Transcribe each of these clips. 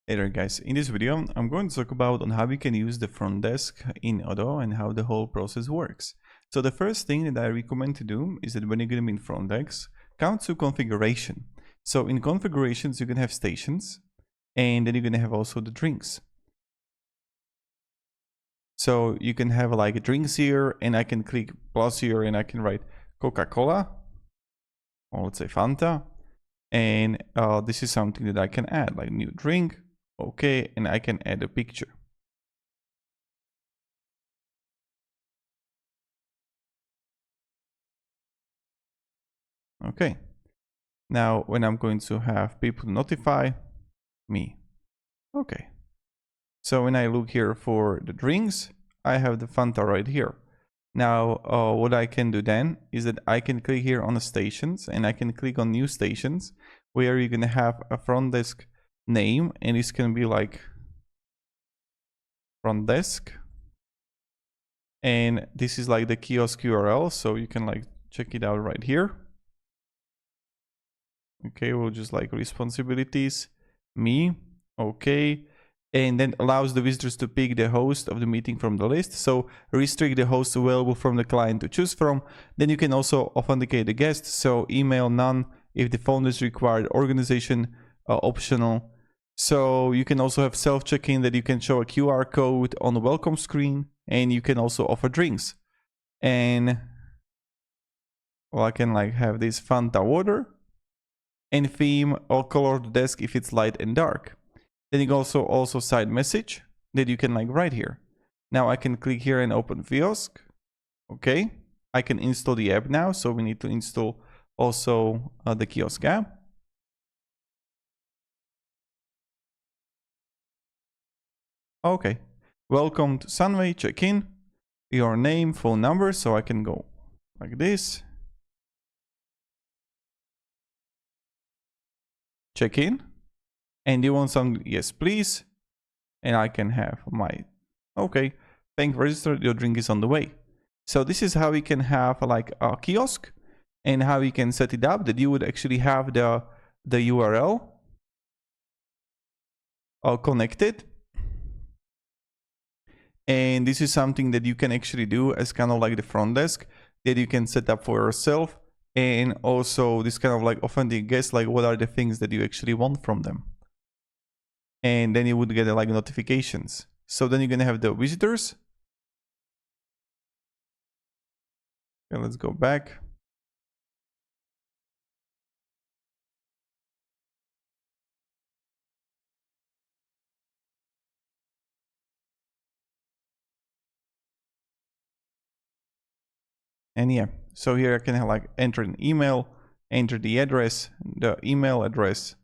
Hey there guys, in this video I'm going to talk about on how we can use the front desk in Odoo and how the whole process works. So the first thing that I recommend to do is that when you're going to be in Frontdesk, come to configuration. So in configurations you can have stations and then you're going to have also the drinks. So you can have like drinks here and I can click plus here and I can write Coca-Cola or let's say Fanta, and this is something that I can add like new drink. Okay, and I can add a picture. Okay, now when I'm going to have people notify me. Okay, so when I look here for the drinks, I have the Fanta right here. Now what I can do then is that I can click here on the stations and I can click on new stations where you're gonna have a front desk name, and this can be like front desk, and this is like the kiosk URL, so you can like check it out right here. Okay, we'll just like responsibilities, me, okay, and then allows the visitors to pick the host of the meeting from the list. So restrict the hosts available from the client to choose from. Then you can also authenticate the guests, so email none if the phone is required, organization optional. So you can also have self check-in that you can show a QR code on the welcome screen, and you can also offer drinks. And well, I can like have this Fanta water and theme or color the desk if it's light and dark. Then you can also side message that you can like write here. Now I can click here and open Kiosk. Okay, I can install the app now, so we need to install also the Kiosk app. Okay, welcome to Sunway, check in, your name, phone number, so I can go like this. Check in, and you want some, yes please, and I can have my, okay, thank registered, your drink is on the way. So this is how we can have like a kiosk and how we can set it up that you would actually have the URL connected. And this is something that you can actually do as kind of like the front desk that you can set up for yourself. And also this kind of like authentic guest, like what are the things that you actually want from them. And then you would get like notifications. So then you're gonna have the visitors. Okay, let's go back. And yeah, so here I can like enter an email, enter the address, the email address.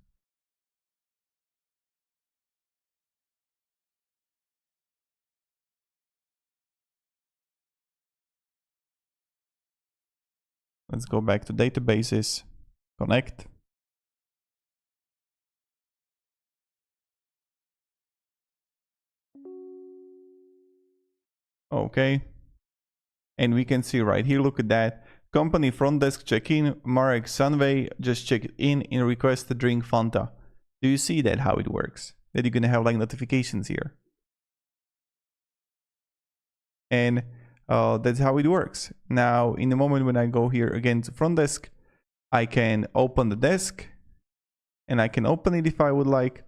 Let's go back to databases, connect. Okay. And we can see right here, look at that. Company front desk check-in, Marek Sunway just checked in and request a drink Fanta. Do you see that, how it works? That you're gonna have like notifications here. And that's how it works. Now, in the moment when I go here again to front desk, I can open the desk and I can open it if I would like.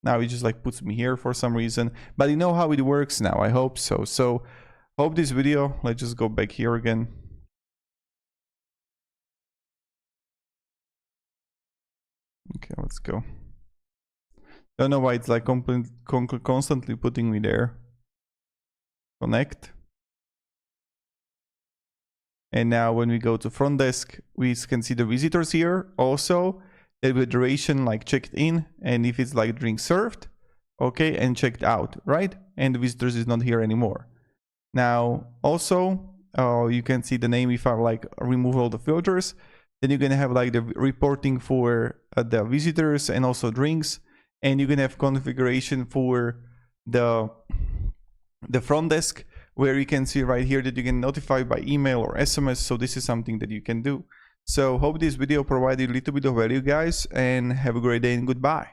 Now it just like puts me here for some reason, but you know how it works now, I hope so. So hope this video, let's just go back here again. Okay, let's go. Don't know why it's like constantly putting me there. Connect. And now when we go to front desk, we can see the visitors here also. The duration like checked in, and if it's like drink served, okay, and checked out, right? And the visitors is not here anymore. Now also you can see the name if I like remove all the filters. Then you're gonna have like the reporting for the visitors and also drinks, and you're gonna have configuration for the front desk, where you can see right here that you can notify by email or SMS. So this is something that you can do. So hope this video provided a little bit of value, guys, and have a great day and goodbye.